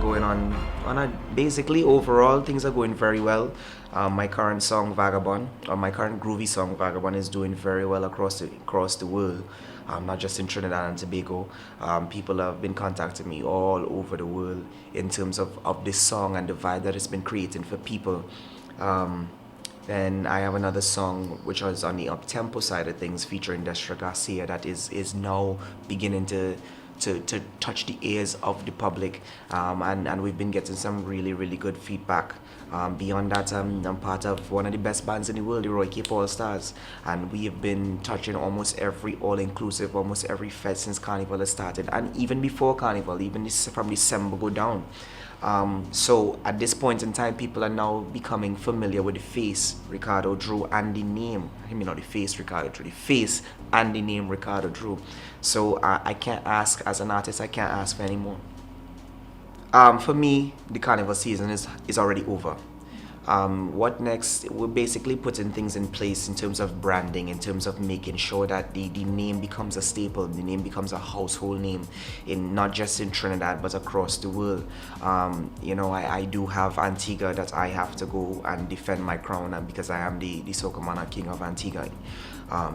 going on a basically overall things are going very well. My current song Vagabond, or my current groovy song Vagabond, is doing very well across the world. Not just in Trinidad and Tobago. People have been contacting me all over the world in terms of this song and the vibe that it's been creating for people. Um, then I have another song which was on the up-tempo side of things featuring Destra Garcia that is now beginning to touch the ears of the public, and we've been getting some really, really good feedback. Beyond that, I'm part of one of the best bands in the world, the Roy Cape All Stars, and we have been touching almost every all-inclusive, almost every fest since Carnival has started, and even before Carnival, even from December go down. So at this point in time, people are now becoming familiar with the face Ricardo Drue and the name. I mean, not the face Ricardo Drue, the face and the name Ricardo Drue. So I can't ask, as an artist, I can't ask for any more. For me, the carnival season is already over. What next? We're basically putting things in place in terms of branding, in terms of making sure that the name becomes a staple, the name becomes a household name, in not just in Trinidad but across the world. I do have Antigua that I have to go and defend my crown, and because I am the Soca Monarch King of Antigua.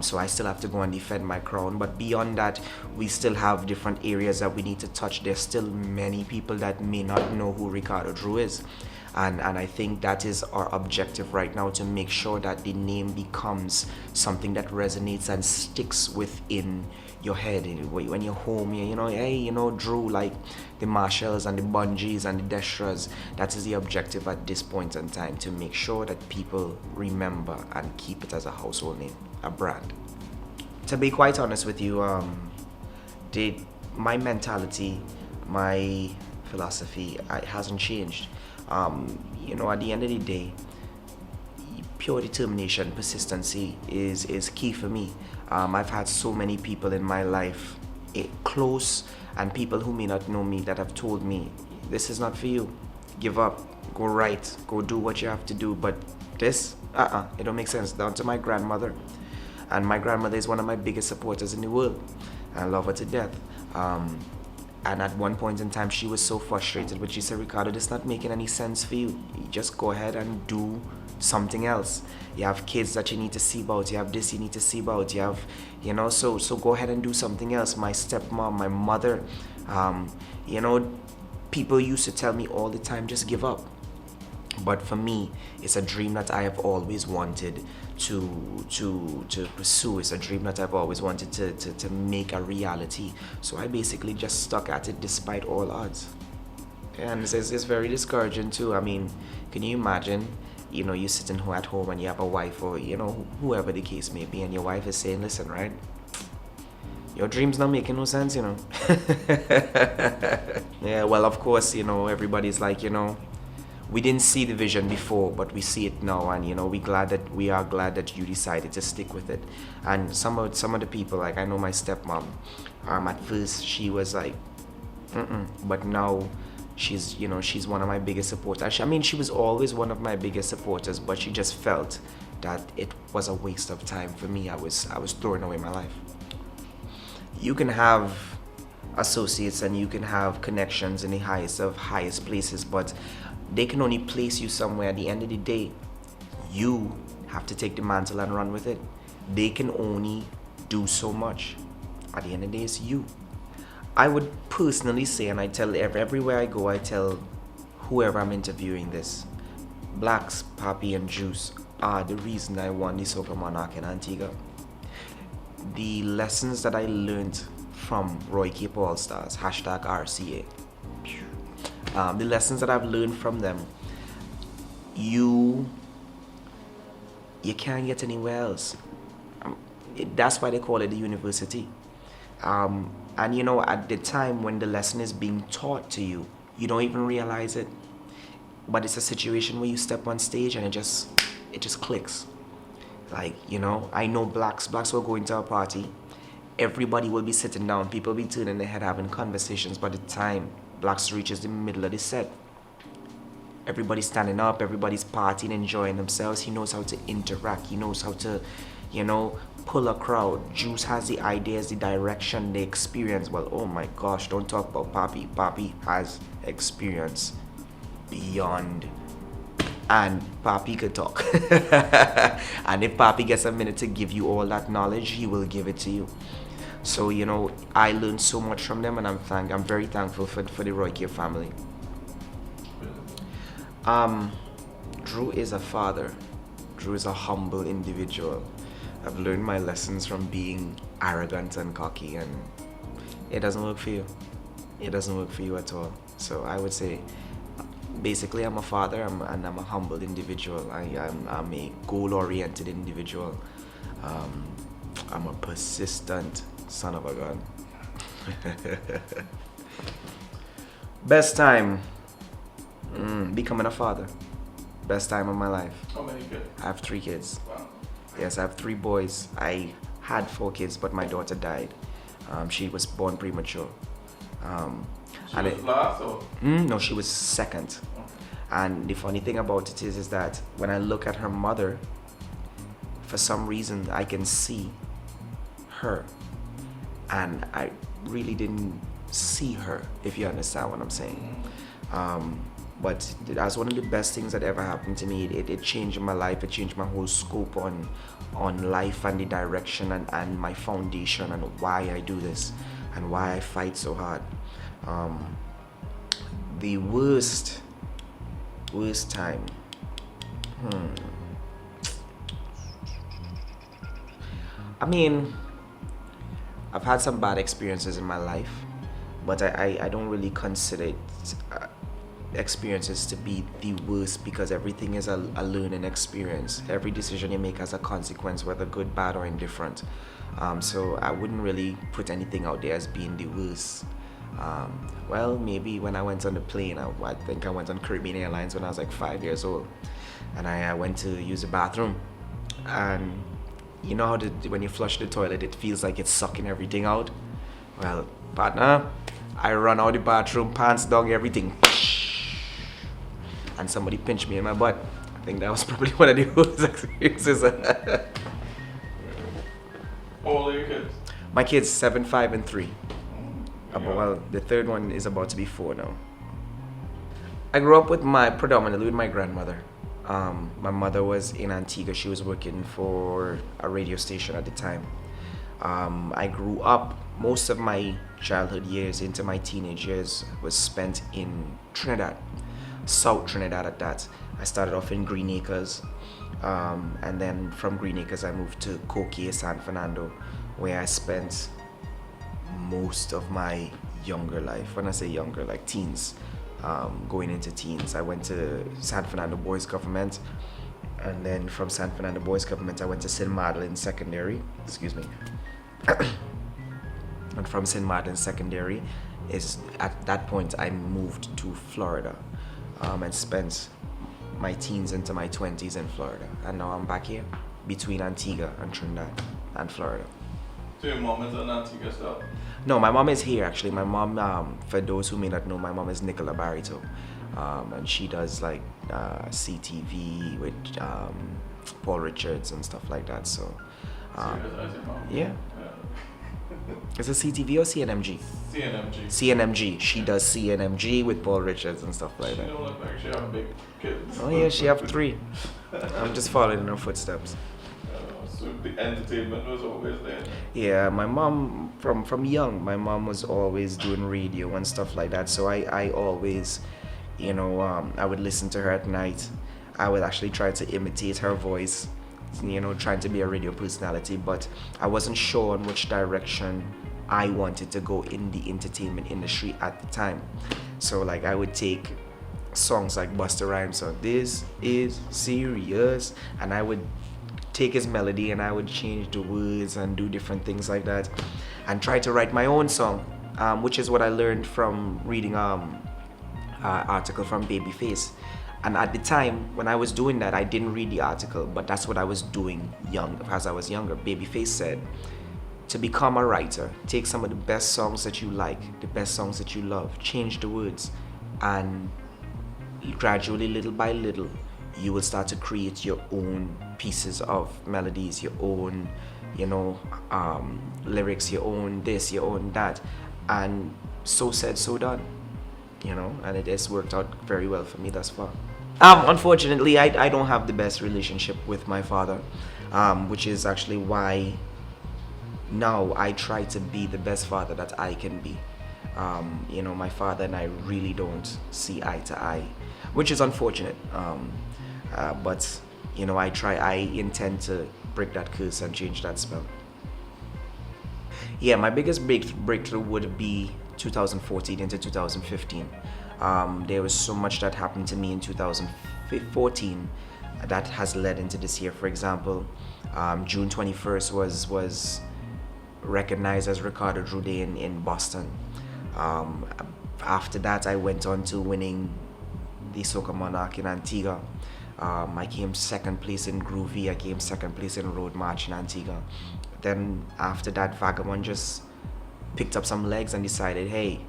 So I still have to go and defend my crown. But beyond that, we still have different areas that we need to touch. There's still many people that may not know who Ricardo Drue is. And I think that is our objective right now, to make sure that the name becomes something that resonates and sticks within your head. When you're home, hey, Drue, like the Marshalls and the Bungees and the Destras. That is the objective at this point in time, to make sure that people remember and keep it as a household name, a brand. To be quite honest with you, my mentality, my philosophy, it hasn't changed. At the end of the day, pure determination, persistency is key for me. I've had so many people in my life, close and people who may not know me, that have told me, this is not for you, give up, go right, go do what you have to do, but this, it don't make sense. Down to my grandmother, and my grandmother is one of my biggest supporters in the world. I love her to death. And at one point in time, she was so frustrated, but she said, Ricardo, this is not making any sense for you. You just go ahead and do something else. You have kids that you need to see about. You have this you need to see about. You have, so go ahead and do something else. My stepmom, my mother, people used to tell me all the time, just give up. But for me, it's a dream that I have always wanted to pursue. It's a dream that I've always wanted to make a reality. So I basically just stuck at it despite all odds. And it's very discouraging too. I mean, can you imagine, you're sitting at home and you have a wife, or, whoever the case may be, and your wife is saying, listen, right, your dream's not making no sense, Yeah, well, of course, everybody's like, we didn't see the vision before, but we see it now, and we are glad that you decided to stick with it. And some of the people, like I know my stepmom, at first she was like, but now she's one of my biggest supporters. I mean, she was always one of my biggest supporters, but she just felt that it was a waste of time for me. I was throwing away my life. You can have associates and you can have connections in the highest places, but they can only place you somewhere. At the end of the day, you have to take the mantle and run with it. They can only do so much. At the end of the day, it's you. I would personally say, and I tell everywhere I go, I tell whoever I'm interviewing this, Blacks, Papi, and Juice are the reason I won the Soca Monarch in Antigua. The lessons that I learned from Roy Cape All Stars, #RCA, the lessons that I've learned from them, you can't get anywhere else. That's why they call it the university. And at the time when the lesson is being taught to you, you don't even realize it. But it's a situation where you step on stage and it just clicks. Like, I know blacks will go into a party. Everybody will be sitting down. People will be turning their head, having conversations. By the time Blacks reaches the middle of the set, everybody's standing up, everybody's partying, enjoying themselves. He knows how to interact. He knows how to, pull a crowd. Juice has the ideas, the direction, the experience. Well, oh my gosh, don't talk about Papi. Papi has experience beyond. And Papi could talk. And if Papi gets a minute to give you all that knowledge, he will give it to you. So, I learned so much from them, and I'm very thankful for the Roy K family. Drue is a father. Drue is a humble individual. I've learned my lessons from being arrogant and cocky, and it doesn't work for you. It doesn't work for you at all. So I would say, basically, I'm a father, and I'm a humble individual. I'm a goal-oriented individual. I'm a persistent son of a gun. Best time, becoming a father. Best time of my life. How many kids? I have 3 kids. Wow. Yes, I have 3 boys. I had 4 kids, but my daughter died. She was born premature. She was last or? No, she was second. Okay. And the funny thing about it is that when I look at her mother, for some reason I can see her, and I really didn't see her, if you understand what I'm saying. But that's one of the best things that ever happened to me. It changed my life. It changed my whole scope on life and the direction and my foundation and why I do this and why I fight so hard. The worst time. I mean, I've had some bad experiences in my life, but I don't really consider it experiences to be the worst, because everything is a learning experience. Every decision you make has a consequence, whether good, bad, or indifferent. So I wouldn't really put anything out there as being the worst. Well, maybe when I went on the plane, I think I went on Caribbean Airlines when I was like 5 years old, and I went to use the bathroom, and you know how when you flush the toilet, it feels like it's sucking everything out? Well, partner, I run out the bathroom, pants down, everything, and somebody pinched me in my butt. I think that was probably one of the worst experiences. How old are your kids? My kids, 7, 5, and 3. Well, the third one is about to be 4 now. I grew up predominantly with my grandmother. My mother was in Antigua. She was working for a radio station at the time. I grew up, most of my childhood years into my teenage years was spent in Trinidad, South Trinidad at that. I started off in Green Acres, and then from Green Acres I moved to Coquille, San Fernando, where I spent most of my younger life. When I say younger, like teens, going into teens. I went to San Fernando Boys Government, and then from San Fernando Boys Government I went to St. Madeleine Secondary, and from St. Madeleine Secondary, at that point I moved to Florida, and spent my teens into my 20s in Florida, and now I'm back here between Antigua and Trinidad and Florida. So your mom is an Antigua still? No, my mom is here actually. My mom, for those who may not know, my mom is Nicola Barito, and she does like CTV with Paul Richards and stuff like that. So, yeah. Is it CTV or CNMG? CNMG. CNMG. She does CNMG with Paul Richards and stuff like that. She don't look like she have big kids. Oh yeah, she have 3. I'm just following in her footsteps. So the entertainment was always there. Yeah, my mom, from young, my mom was always doing radio and stuff like that. So I always, I would listen to her at night. I would actually try to imitate her voice, trying to be a radio personality, but I wasn't sure on which direction I wanted to go in the entertainment industry at the time. So like I would take songs like Busta Rhymes, so this is serious, and I would take his melody and I would change the words and do different things like that, and try to write my own song, which is what I learned from reading article from Babyface. And at the time when I was doing that, I didn't read the article, but that's what I was doing as I was younger. Babyface said, to become a writer, take some of the best songs that you like, the best songs that you love, change the words, and gradually, little by little, you will start to create your own pieces of melodies, your own you know, lyrics, your own this, your own that, and so said, so done, you know, and it has worked out very well for me thus far. Unfortunately, I don't have the best relationship with my father, which is actually why now I try to be the best father that I can be. You know, my father and I really don't see eye to eye, which is unfortunate. But you know, I intend to break that curse and change that spell. Yeah, my biggest breakthrough would be 2014 into 2015. There was so much that happened to me in 2014 that has led into this year. For example, June 21st was recognized as Ricardo Drue Day in Boston. Um, After that, I went on to winning the Soca Monarch in Antigua. I came second place in Groovy. I came second place in Road March in Antigua. Then after that, Vagabond just picked up some legs and decided, hey,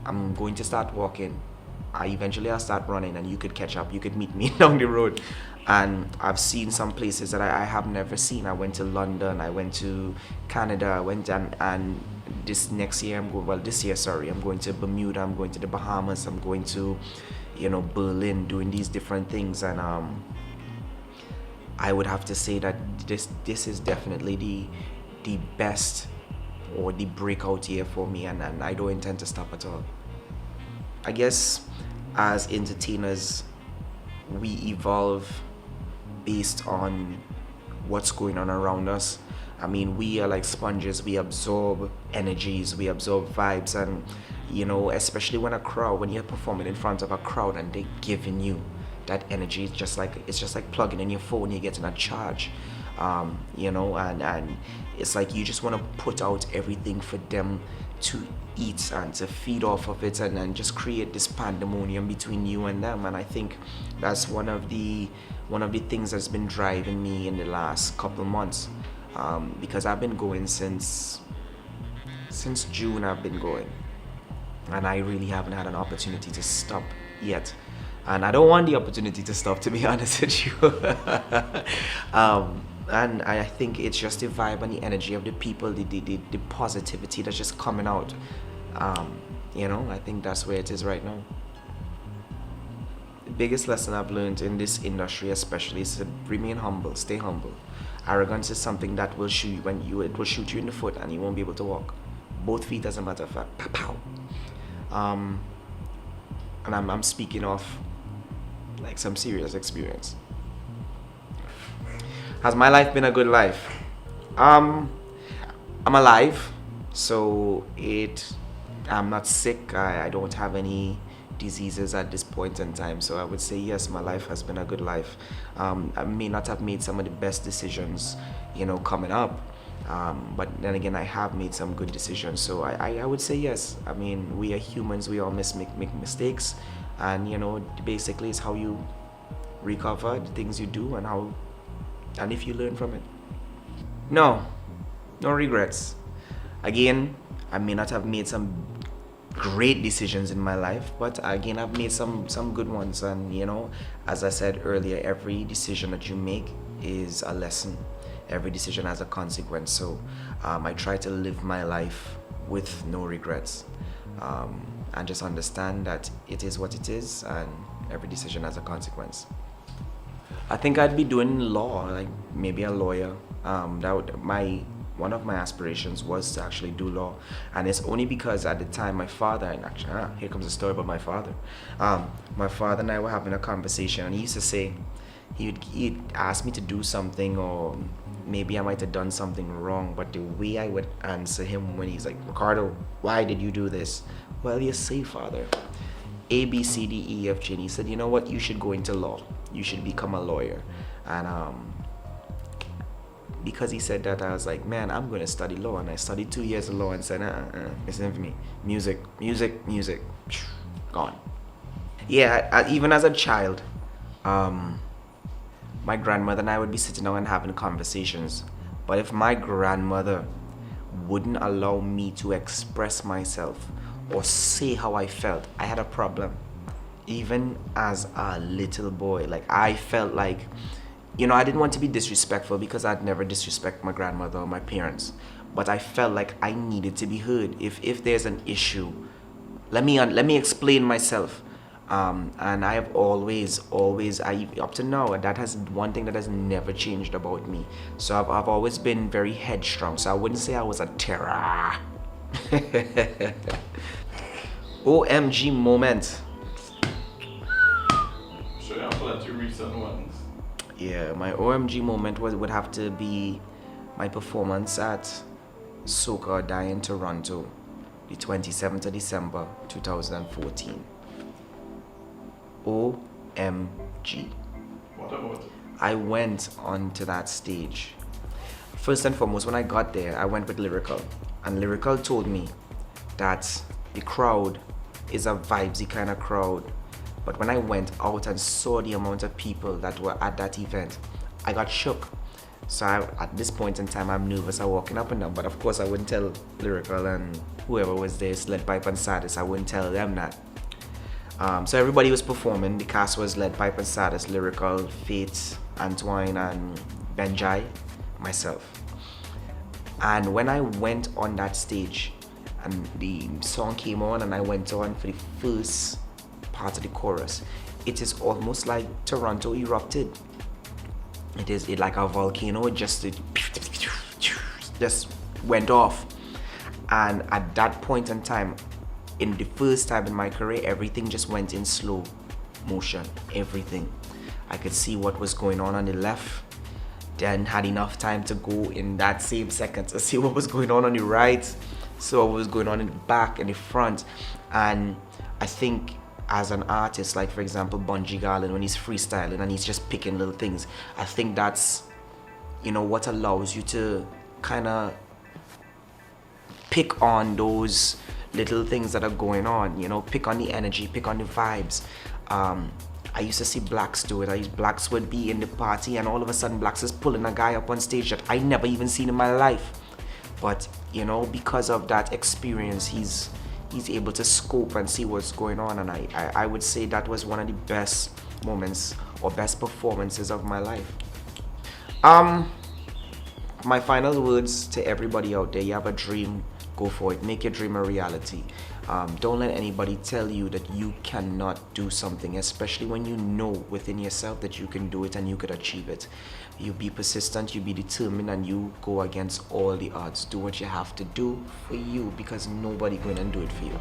I'm going to start walking. I'll start running, and you could catch up. You could meet me down the road. And I've seen some places that I have never seen. I went to London. I went to Canada. I went and this next year this year, sorry, I'm going to Bermuda. I'm going to the Bahamas. I'm going to, you know, Berlin, doing these different things. And I would have to say that this is definitely the best or the breakout year for me, and I don't intend to stop at all. I guess as entertainers, we evolve based on what's going on around us. I mean, we are like sponges. We absorb energies, we absorb vibes, and you know, especially when you're performing in front of a crowd and they're giving you that energy, it's just like plugging in your phone. You're getting a charge, you know, and it's like you just want to put out everything for them to eat and to feed off of it, and just create this pandemonium between you and them. And I think that's one of the things that's been driving me in the last couple months, because I've been going since June. I've been going, and I really haven't had an opportunity to stop yet, and I don't want the opportunity to stop, to be honest with you. And I think it's just the vibe and the energy of the people, the positivity that's just coming out. You know, I think that's where it is right now. The biggest lesson I've learned in this industry, especially, is to remain humble, stay humble. Arrogance is something that will it will shoot you in the foot, and you won't be able to walk. Both feet, as a matter of fact. Pow, pow. And I'm speaking of like some serious experience. Has my life been a good life? I'm alive, so I'm not sick. I don't have any diseases at this point in time, so I would say yes, my life has been a good life. I may not have made some of the best decisions, you know, coming up, but then again, I have made some good decisions, so I would say yes. I mean, we are humans, we all make mistakes, and you know, basically it's how you recover the things you do, and if you learn from it. No regrets. Again, I may not have made some great decisions in my life, but again, I've made some good ones. And you know, as I said earlier, every decision that you make is a lesson. Every decision has a consequence. So I try to live my life with no regrets, and just understand that it is what it is, and every decision has a consequence. I think I'd be doing law, like maybe a lawyer. One of my aspirations was to actually do law, and it's only because at the time my father, and actually, here comes a story about my father. My father and I were having a conversation, and he used to say, he'd ask me to do something, or maybe I might have done something wrong, but the way I would answer him when he's like, Ricardo, why did you do this? Well, you see, father, A, B, C, D, E, F, G, and he said, you know what, you should go into law. You should become a lawyer. And because he said that, I was like, man, I'm going to study law. And I studied 2 years of law and said, listen to me. Music, gone. Yeah, even as a child, my grandmother and I would be sitting down and having conversations. But if my grandmother wouldn't allow me to express myself or say how I felt, I had a problem. Even as a little boy, like I felt like I didn't want to be disrespectful because I'd never disrespect my grandmother or my parents. But I felt like I needed to be heard. If there's an issue, let me explain myself. And I have always, up to now, that has one thing that has never changed about me. So I've always been very headstrong. So I wouldn't say I was a terror. OMG moment. Sure, you have plenty recent ones. Yeah, my OMG moment would have to be my performance at Soca Die in Toronto, the 27th of December 2014. OMG. What about it? I went onto that stage. First and foremost, when I got there, I went with Lyrical. And Lyrical told me that the crowd is a vibesy kind of crowd. But when I went out and saw the amount of people that were at that event, I got shook. So at this point in time, I'm nervous. I'm walking up and down. But of course, I wouldn't tell Lyrical and whoever was there, Sled Pipe and Saddest, I wouldn't tell them that. So everybody was performing. The cast was led Pipe and Saddest, Lyrical, Fate, Antoine, and Benjai, myself. And when I went on that stage and the song came on and I went on for the first part of the chorus, it is almost like Toronto erupted. It is like a volcano. It just went off. And at that point in time, in the first time in my career, everything just went in slow motion. Everything. I could see what was going on the left. Then had enough time to go in that same second to see what was going on the right. So what was going on in the back and the front. And I think as an artist, like for example, Bungie Garlin, when he's freestyling and he's just picking little things, I think that's, what allows you to kind of pick on those little things that are going on, pick on the energy, pick on the vibes. I used to see Blacks do it. Blacks would be in the party and all of a sudden Blacks is pulling a guy up on stage that I never even seen in my life. But, because of that experience, he's able to scope and see what's going on. And I would say that was one of the best moments or best performances of my life. My final words to everybody out there: you have a dream, go for it. Make your dream a reality. Don't let anybody tell you that you cannot do something, especially when you know within yourself that you can do it and you could achieve it. You be persistent, you be determined, and you go against all the odds. Do what you have to do for you, because nobody going to do it for you.